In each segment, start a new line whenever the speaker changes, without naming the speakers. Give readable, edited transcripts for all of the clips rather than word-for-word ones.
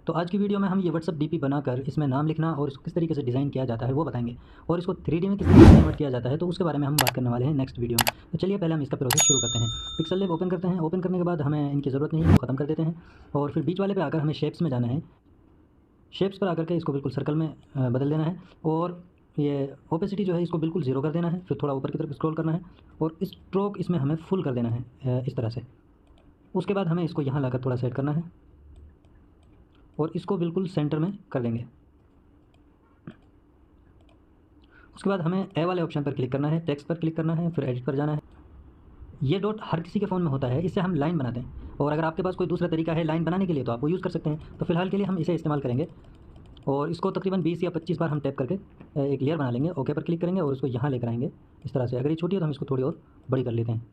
तो आज की वीडियो में हम ये व्हाट्सएप डीपी बनाकर इसमें नाम लिखना और इसको किस तरीके से डिज़ाइन किया जाता है वो बताएंगे, और इसको 3D में किस तरीके से कन्वर्ट किया जाता है तो उसके बारे में हम बात करने वाले हैं नेक्स्ट वीडियो में। तो चलिए पहले हम इसका प्रोसेस शुरू करते हैं। पिक्सल लैब ओपन करते हैं। ओपन करने के बाद हमें इनकी ज़रूरत नहीं है, ख़त्म कर देते हैं। और फिर बीच वाले पे आकर हमें शेप्स में जाना है। शेप्स पर आकर के इसको बिल्कुल सर्कल में बदल देना है, और ये ओपेसिटी जो है इसको बिल्कुल ज़ीरो कर देना है। फिर थोड़ा ऊपर की तरफ स्क्रॉल करना है और स्ट्रोक इसमें हमें फुल कर देना है इस तरह से। उसके बाद हमें इसको यहाँ लाकर थोड़ा सेट करना है और इसको बिल्कुल सेंटर में कर देंगे। उसके बाद हमें ए वाले ऑप्शन पर क्लिक करना है, टेक्स्ट पर क्लिक करना है, फिर एडिट पर जाना है। ये डॉट हर किसी के फ़ोन में होता है, इससे हम लाइन बनाते हैं। और अगर आपके पास कोई दूसरा तरीका है लाइन बनाने के लिए तो आप वो यूज़ कर सकते हैं। तो फिलहाल के लिए हम इसे इस्तेमाल करेंगे और इसको तकरीबन 20 या 25 बार हम टैप करके एक लेयर बना लेंगे। ओके पर क्लिक करेंगे और उसको यहाँ लेकर आएंगे इस तरह से। अगर ये छोटी है तो हम इसको थोड़ी और बड़ी कर लेते हैं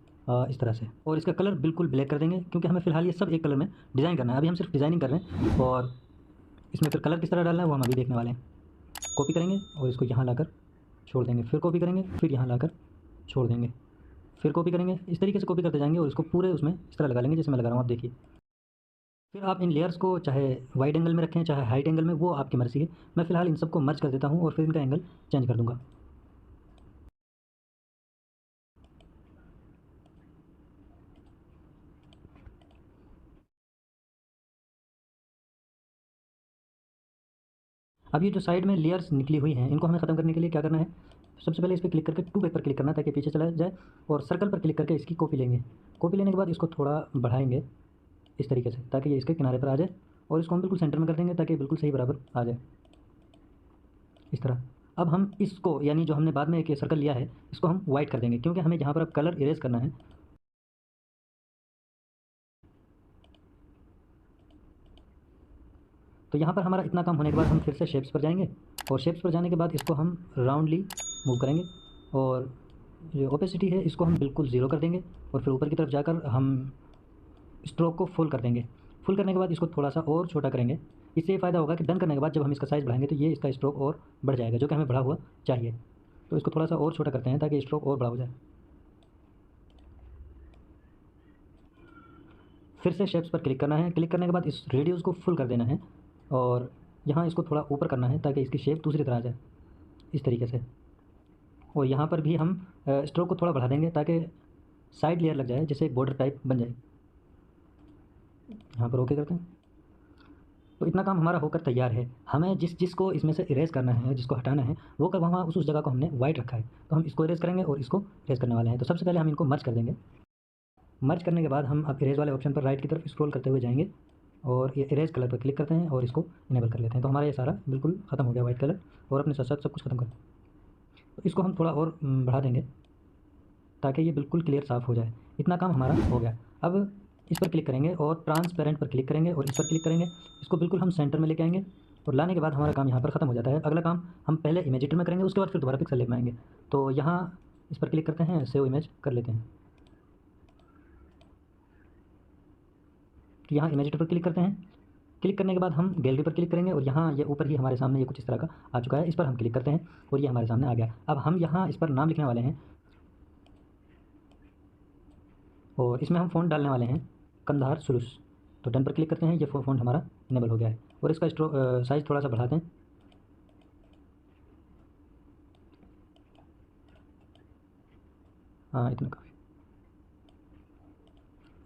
इस तरह से। और इसका कलर बिल्कुल ब्लैक कर देंगे क्योंकि हमें फ़िलहाल ये सब एक कलर में डिज़ाइन करना है। अभी हम सिर्फ डिज़ाइनिंग कर रहे हैं और इसमें फिर कलर किस तरह डालना है वो हम अभी देखने वाले हैं। कॉपी करेंगे और इसको यहाँ लाकर छोड़ देंगे, फिर कॉपी करेंगे, फिर यहाँ लाकर छोड़ देंगे, फिर कॉपी करेंगे। इस तरीके से कॉपी करते जाएंगे और इसको पूरे उसमें इस तरह लगा लेंगे जैसे मैं लगा रहा हूँ, आप देखिए। फिर आप इन लेयर्स को चाहे वाइड एंगल में रखें चाहे हाइट एंगल में, वो आपकी मर्ज़ी है। मैं फ़िलहाल इन सबको मर्ज कर देता हूँ और फिर इनका एंगल चेंज कर दूँगा। अब ये जो साइड में लेयर्स निकली हुई हैं इनको हमें ख़त्म करने के लिए क्या करना है, सबसे पहले इस पर क्लिक करके टू बैक पर क्लिक करना है ताकि पीछे चला जाए, और सर्कल पर क्लिक करके इसकी कॉपी लेंगे। कॉपी लेने के बाद इसको थोड़ा बढ़ाएंगे इस तरीके से ताकि ये इसके किनारे पर आ जाए, और इसको हम बिल्कुल सेंटर में कर देंगे ताकि बिल्कुल सही बराबर आ जाए इस तरह। अब हम इसको यानी जो हमने बाद में एक सर्कल लिया है इसको हम वाइट कर देंगे क्योंकि हमें यहाँ पर अब कलर इरेज करना है। तो यहाँ पर हमारा इतना काम होने के बाद हम फिर से शेप्स पर जाएंगे, और शेप्स पर जाने के बाद इसको हम राउंडली मूव करेंगे, और जो ओपेसिटी है इसको हम बिल्कुल ज़ीरो कर देंगे, और फिर ऊपर की तरफ जाकर हम स्ट्रोक को फुल कर देंगे। फुल करने के बाद इसको थोड़ा सा और छोटा करेंगे। इससे ये फ़ायदा होगा कि डन करने के बाद जब हम इसका साइज़ बढ़ाएंगे तो ये इसका स्ट्रोक और बढ़ जाएगा, जो कि हमें बढ़ा हुआ चाहिए। तो इसको थोड़ा सा और छोटा करते हैं ताकि स्ट्रोक और बड़ा हो जाए। फिर से शेप्स पर क्लिक करना है। क्लिक करने के बाद इस रेडियस को फुल कर देना है, और यहाँ इसको थोड़ा ऊपर करना है ताकि इसकी शेप दूसरी तरह आ जाए इस तरीके से। और यहाँ पर भी हम स्ट्रोक को थोड़ा बढ़ा देंगे ताकि साइड लेयर लग जाए, जैसे एक बॉर्डर टाइप बन जाए। यहाँ पर ओके करते हैं। तो इतना काम हमारा होकर तैयार है। हमें जिसको इसमें से इरेज़ करना है, जिसको हटाना है, वो कर वहाँ उस जगह को हमने वाइट रखा है, तो हम इसको इरेज़ करेंगे और इसको इरेज़ करने वाले हैं। तो सबसे पहले हम इनको मर्ज कर देंगे। मर्ज करने के बाद हम अब इरेज़ वाले ऑप्शन पर राइट की तरफ स्क्रॉल करते हुए जाएंगे और ये इरेज़ कलर पर क्लिक करते हैं और इसको इनेबल कर लेते हैं। तो हमारा ये सारा बिल्कुल ख़त्म हो गया वाइट कलर, और अपने साथ साथ सब कुछ ख़त्म कर। तो इसको हम थोड़ा और बढ़ा देंगे ताकि ये बिल्कुल क्लियर साफ़ हो जाए। इतना काम हमारा हो गया। अब इस पर क्लिक करेंगे और ट्रांसपेरेंट पर क्लिक करेंगे और इस पर क्लिक करेंगे। इसको बिल्कुल हम सेंटर में लेके आएंगे, और लाने के बाद हमारा काम यहाँ पर ख़त्म हो जाता है। अगला काम हम पहले इमेज एडिटर में करेंगे, उसके बाद फिर दोबारा पिक्सल लैब में आएंगे। तो यहाँ इस पर क्लिक करते हैं, सेव इमेज कर लेते हैं। तो यहाँ इमेज एडिटर पर क्लिक करते हैं। क्लिक करने के बाद हम गैलरी पर क्लिक करेंगे और यहाँ ये ऊपर ही हमारे सामने ये कुछ इस तरह का आ चुका है। इस पर हम क्लिक करते हैं और ये हमारे सामने आ गया। अब हम यहाँ इस पर नाम लिखने वाले हैं और इसमें हम फ़ॉन्ट डालने वाले हैं कंधार सुलूस। तो डन पर क्लिक करते हैं, ये फ़ॉन्ट हमारा इनेबल हो गया है। और इसका साइज़ थोड़ा सा बढ़ाते हैं। हाँ, इतना काफ़ी।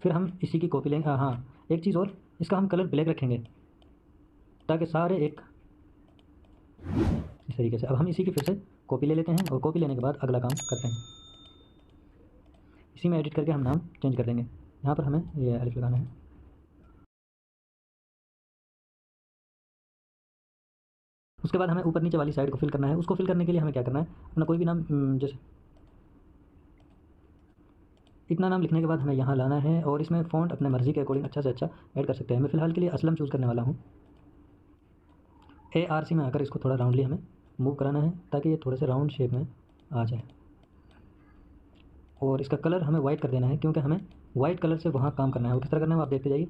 फिर हम इसी की कॉपी लेंगे। हाँ, एक चीज़ और, इसका हम कलर ब्लैक रखेंगे ताकि सारे एक इस तरीके से। अब हम इसी की फिर से कॉपी ले लेते हैं, और कॉपी लेने के बाद अगला काम करते हैं। इसी में एडिट करके हम नाम चेंज कर देंगे। यहाँ पर हमें ये अलिफ लगाना है। उसके बाद हमें ऊपर नीचे वाली साइड को फिल करना है। उसको फिल करने के लिए हमें क्या करना है, अपना कोई भी नाम, जैसे इतना नाम लिखने के बाद हमें यहाँ लाना है, और इसमें फ़ॉन्ट अपने मर्ज़ी के अकॉर्डिंग अच्छा से अच्छा ऐड कर सकते हैं। मैं फ़िलहाल के लिए असलम चूज़ करने वाला हूँ। ARC में आकर इसको थोड़ा राउंडली हमें मूव कराना है ताकि ये थोड़े से राउंड शेप में आ जाए। और इसका कलर हमें वाइट कर देना है क्योंकि हमें वाइट कलर से वहाँ काम करना है। वो किस तरह करना है वो आप देखते जाइए।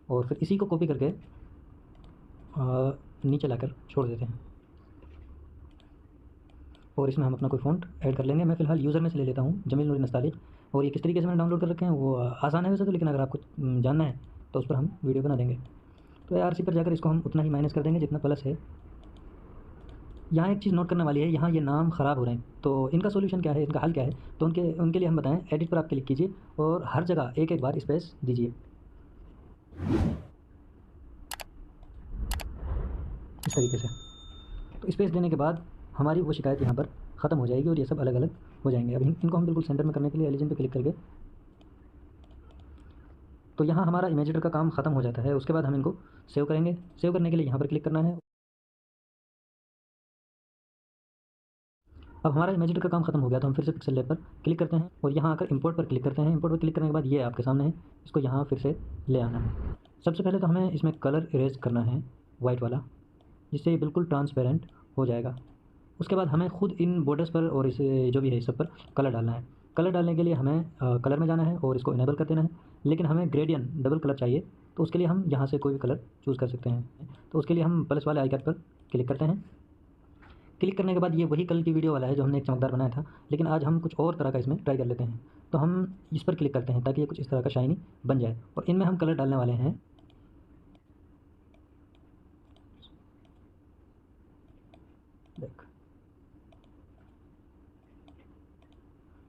और फिर इसी को कॉपी करके नीचे लाकर छोड़ देते हैं, और इसमें हम अपना कोई फ़ॉन्ट ऐड कर लेंगे। मैं फ़िलहाल यूज़र में से ले लेता हूँ, जमील नूरी नस्ताली। और ये किस तरीके से मैंने डाउनलोड कर रखे हैं वो आसान है वैसे तो, लेकिन अगर आपको जानना है तो उस पर हम वीडियो बना देंगे। तो ARC पर जाकर इसको हम उतना ही माइनस कर देंगे जितना प्लस है। यहाँ एक चीज़ नोट करने वाली है, यहाँ ये नाम ख़राब हो रहे हैं, तो इनका सॉल्यूशन क्या है, इनका हल क्या है, तो उनके लिए हम बताएं। एडिट पर आप क्लिक कीजिए और हर जगह एक एक बार स्पेस दीजिए, इस तरीके से। तो स्पेस देने के बाद हमारी वो शिकायत यहाँ पर ख़त्म हो जाएगी और ये सब अलग अलग हो जाएंगे। अब इनको हम बिल्कुल सेंटर में करने के लिए एलिजन पे क्लिक करके, तो यहाँ हमारा इमेजिटर का काम ख़त्म हो जाता है। उसके बाद हम इनको सेव करेंगे। सेव करने के लिए यहाँ पर क्लिक करना है। अब हमारा इमेजिटर का काम खत्म हो गया, तो हम फिर से पिक्सल लैब पर क्लिक करते हैं और यहाँ आकर इंपोर्ट पर क्लिक करते हैं। इंपोर्ट पर क्लिक करने के बाद ये आपके सामने है, इसको यहाँ फिर से ले आना है। सबसे पहले तो हमें इसमें कलर इरेज करना है, वाइट वाला, जिससे ये बिल्कुल ट्रांसपेरेंट हो जाएगा। उसके बाद हमें खुद इन बॉर्डर्स पर और इसे जो भी है इस सब पर कलर डालना है। कलर डालने के लिए हमें कलर में जाना है और इसको इनेबल कर देना है। लेकिन हमें ग्रेडियंट डबल कलर चाहिए, तो उसके लिए हम यहाँ से कोई भी कलर चूज़ कर सकते हैं। तो उसके लिए हम प्लस वाले आइकन पर क्लिक करते हैं। क्लिक करने के बाद ये वही कल की वीडियो वाला है जो हमने एक चमकदार बनाया था, लेकिन आज हम कुछ और तरह का इसमें ट्राई कर लेते हैं। तो हम इस पर क्लिक करते हैं ताकि ये कुछ इस तरह का शाइनी बन जाए और इनमें हम कलर डालने वाले हैं। देख,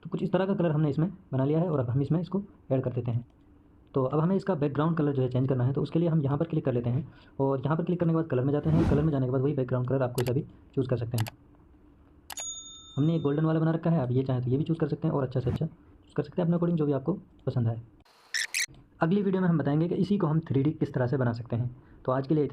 तो कुछ इस तरह का कलर हमने इसमें बना लिया है और अब हम इसमें इसको ऐड कर देते हैं। तो अब हमें इसका बैकग्राउंड कलर जो है चेंज करना है, तो उसके लिए हम यहाँ पर क्लिक कर लेते हैं और यहाँ पर क्लिक करने के बाद कलर में जाते हैं। कलर में जाने के बाद वही बैकग्राउंड कलर आप कोई सा भी चूज़ कर सकते हैं। हमने ये गोल्डन वाला बना रखा है, आप ये चाहें तो ये भी चूज़ कर सकते हैं और अच्छा से अच्छा चूज़ कर सकते हैं अपने अकॉर्डिंग, जो भी आपको पसंद आए। अगली वीडियो में हम बताएंगे कि इसी को हम 3D किस तरह से बना सकते हैं। तो आज के लिए